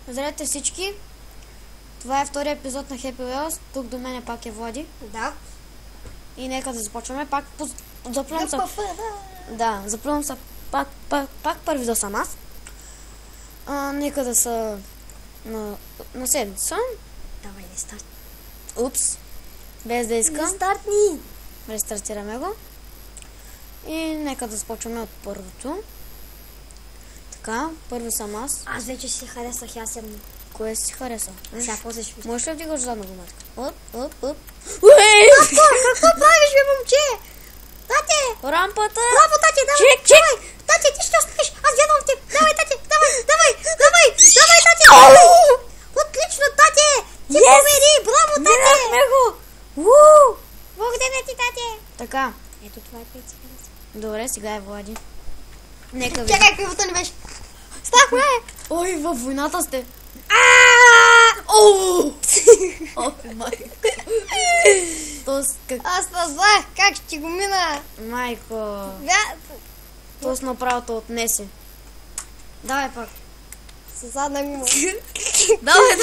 Здравейте всички! Това е втория епизод на Happy Wheels. Тук до мене пак е Влади. Да. И нека да започваме. Пак заплювам се. Да, заплювам се. Пак първи да съм аз. Нека да са на седмица. Давай, не старт. Упс. Без да искам. Не стартни. Рестартираме го. И нека да започваме от първото. Така, първи съм аз. Аз вече си харесах, аз съм. Кое си хареса? Сега после ще виждам. Можеш ли да вдигаш задна гуматка? Оп. Какво правиш, бе, момче? Тате! Рампата! Браво, тате, давай! Чек! Давай! Тате, ти ще останеш! Аз гледам теб! Давай, тате! Давай, тате! Отлично, тате! Ти победи! Браво, тате! Минахме го! Благодаря ти, тате! Така, Ето това е пет сега. добре, сега е Влади. Нека ви... Чакай, кривото не беше. Стахме! Ой, във войната сте! Ой, майко! Аз не знах как ще го мина. Майко! Тос направо те отнесе. Давай пак. Със задна ми мога. Давай!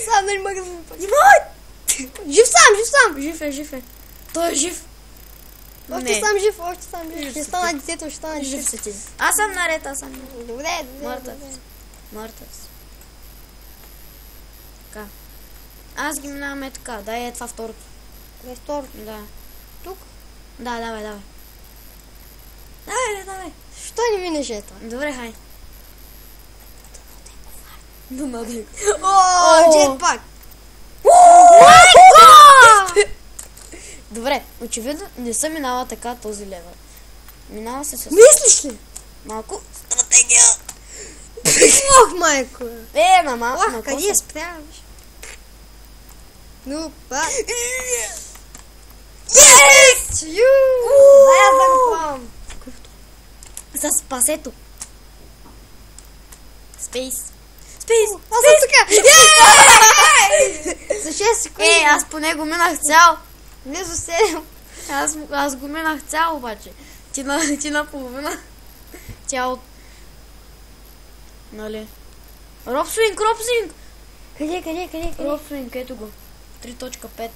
Задна ми мога да ми пак. Жив сам! Жив е. Той е жив. Още съм жив. Ще стана детето, Жив си ти. Аз съм наред. Добре. Мъртъв. Така. Аз ги минаваме така. Дай това второто. Не второ. Да. Тук? Да, давай. Давай. Що не минеш ето? Добре, хай. Донадай. Джетпак. Добре, очевидно не съм минала така този левел. Минава се с... Мислиш ли? Малко стратегия. Ох, майко. Мама. Ох, къде спряваш? Ну, па. Yes! Дай аз да го плавам. За спасето. Спейс. Аз съм тука. За 6 секунди. Аз по него минах цял. Не за 7. Аз го минах цял обаче. Ти на половина. Цял. Нали? Ропсвинг! Къде? Ропсвинг, ето го. 3.5.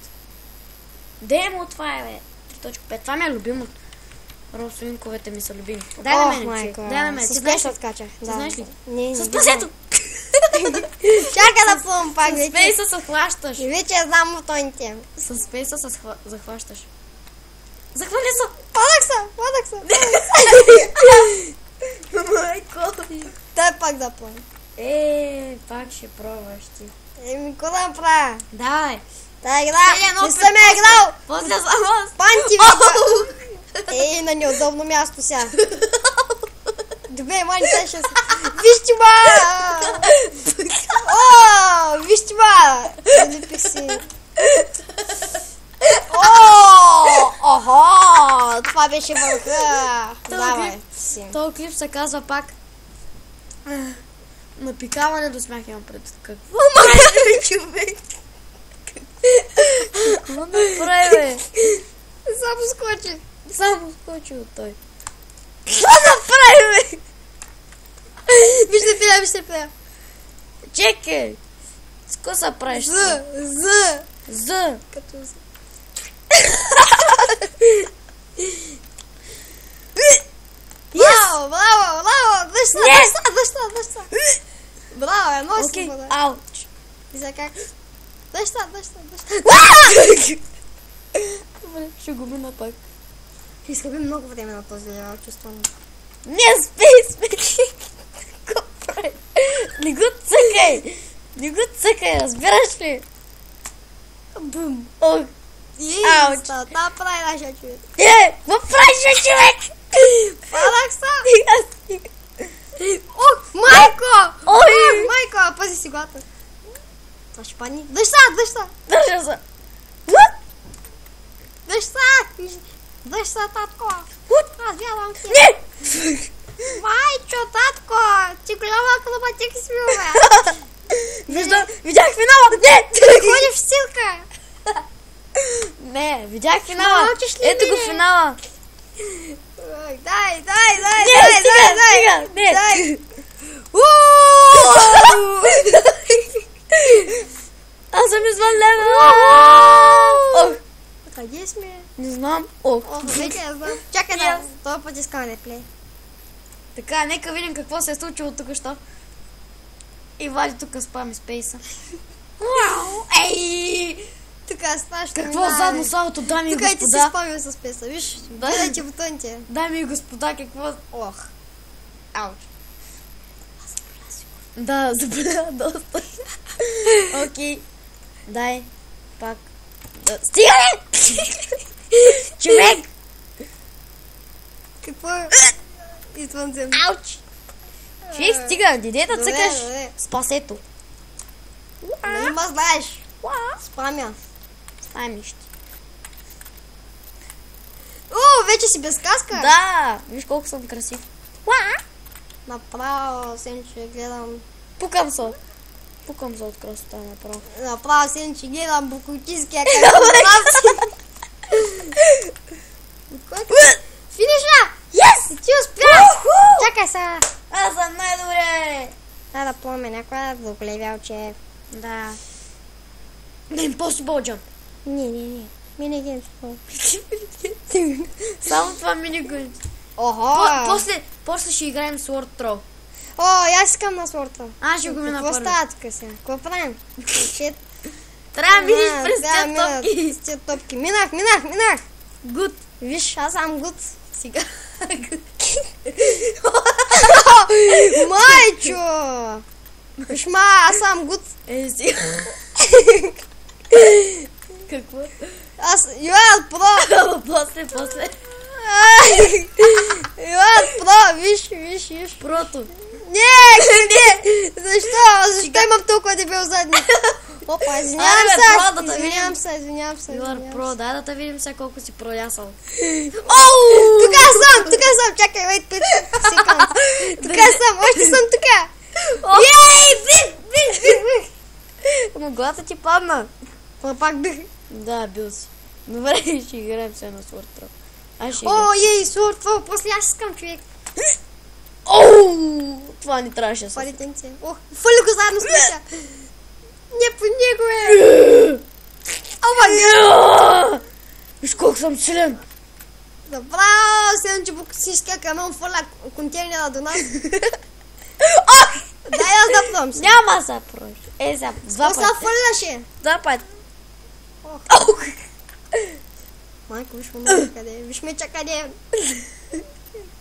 Демо, това е, бе. 3.5. Това ми е любимо. Ропсвинговете ми са любими. Дай на мен. С спеса откачах. Знаеш ли? Не. С пасето! Чакай да плувам пак. С спейса се хващаш. И вече знам мотоните. С спейса се захващаш. Захвали се! Падах се. Майко! Дай пак да плувам. Пак ще пробваш ти. Какво да направя? Давай! Дай игра! Не съм я играл! После съм аз! Панти вика! На неудобно място сега. Добре, мани, сега ще се... Вижте ма! Вижте ма! Залипих си. Охо! Това беше върха! Давай си. Този клип се казва пак напикаване до смях, имам пред. Какво направи, човек? Какво направи, бе? Само скочи от той. Какво направи, бе? Вижте пея. Чекай! С какво се правиш? З. Като З. Браво! Дъща! Браво, едно си бъде. Ауч! И за как? Дъща! Добре, ще го мина пак. Изгубим много време на този левел, чувствам. Не, спей! Какво прави? Не го цъкай, разбираш ли? Бум! Ох! Ауч! Да, прави нашия човек. Какво правиш, човек? Падах са! Ох, майко! Майко, пази си глата. Това ще падни. Дъща! Държа се! Дъща, татко! Аз вярвам ти. Не! Майчо, татко! Ти голяма акробатик си бил, бе. Видях финала! Не! Ходиш в стилка! Не, видях финала! Ето го финала! Дай! Не! знам. Ох. Ох, вече я знам. Чакай да, този път искам реплей. Така, нека видим какво се е случило тук, що. И Влади тук спами спейса. Вау! Ей! Тук е страшно. Какво задно салото, дами и тук и ти си господа? спомнил с песа, виж? Гледайте бутоните. Дами и господа, какво... Ох. Ауч. Да, заболя доста. Окей. Дай. Пак. Стига ли! Човек! Какво е? Извънземно. Ауч! Човек, стига! Диде да Добре, цъкаш добре. спасето. Нали ма знаеш? Спамя. Спамиш ти. О, вече си без каска? Да! Виж колко съм красив. Направо, Сенче, гледам. Пукам се. Пукам се от красота направо. Направо, Сенче, гледам букутиския как Финиша! Yes! Ти успя! Чакай сега. Аз съм най-добре! Да пламе някоя да голевялче. Да. Impossible jump. Не. Минигейм. Само това минигейм. Охо! После ще играем Sword Throw. О, аз искам на сорта. Аз ще го мина Какво първи. става тук сега? Какво правим? Трябва да минеш през Трябва тези да топки. мина с тия топки. Минах! Гуд. Виж, аз съм гуд. Сега. Майчо! Виж, аз съм гуд. Сега. Какво? Аз, Юел Про! После. Юел Про, виж. Прото. Не! Защо имам толкова дебел задник? Опа, извинявам се. You are pro. Дай да те видим сега колко си проясал. Тук съм, чакай, wait 5 секунди. Тук съм, още съм тук. Ей, бих. Ама главата ти падна. Пак бих. Да, бил си. Добре, ще играем сега на Sword Throw. Аз ще О, играем. ей, сорт, после аз искам човек. Това ни трябваше да се. Палитенце. Ох, фърли го заедно с меча. Не по него е. Ама, Виж колко съм силен. Направо, Сенче буксишкия камон фърля контейнера до нас. Дай аз да пробвам се. Няма да пробваш. Сега, два Какво пъти. се фърляше? Два пъти. Майко, виж ме къде е. Виж меча къде е.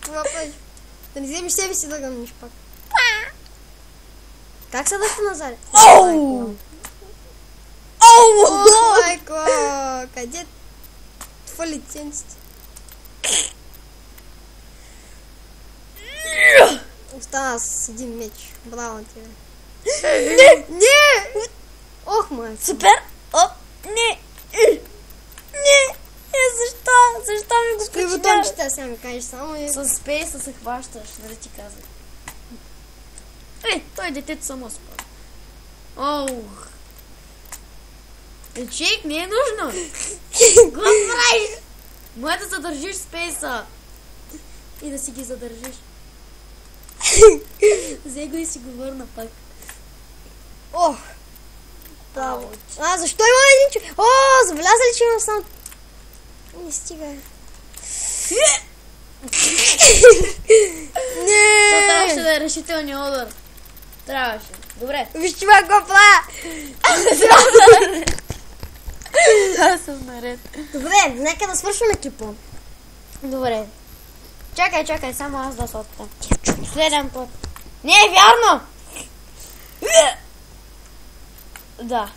Това пъти. Да не вземеш себе си да гъмниш пак. Как се дъхта назад? Оу! Майко, къде това лиценците? Остана с един меч. Браво ти, бе. Не! Ох, майко. Супер! Оп! Не! Защо ми го Кои причиняваш? бутончета сега ми кажеш само и... С спейса се хващаш, нали ти казах. Той детето само спа. Ох! Човек, не е нужно! Го правиш! Може да задържиш спейса! И да си ги задържиш. Взе го и си го върна пак. Ох! Браво. Защо има един човек? О, забеляза ли, че имам сам... Не стига. Това Не! трябваше да е решителния удар. Трябваше. Добре. Виж, че ме го правя! Аз съм наред. Добре, нека да свършваме клипа. Добре. Чакай, само аз да се оттам. Следен път. Не е вярно! Да.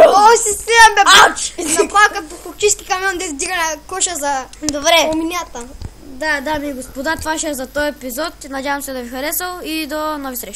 О, си стриям, бе! Ауч! Направо като кукчийски камион да издига на коша за Добре. уминята. Да, дами и господа, това ще е за този епизод. Надявам се да ви харесал и до нови срещи.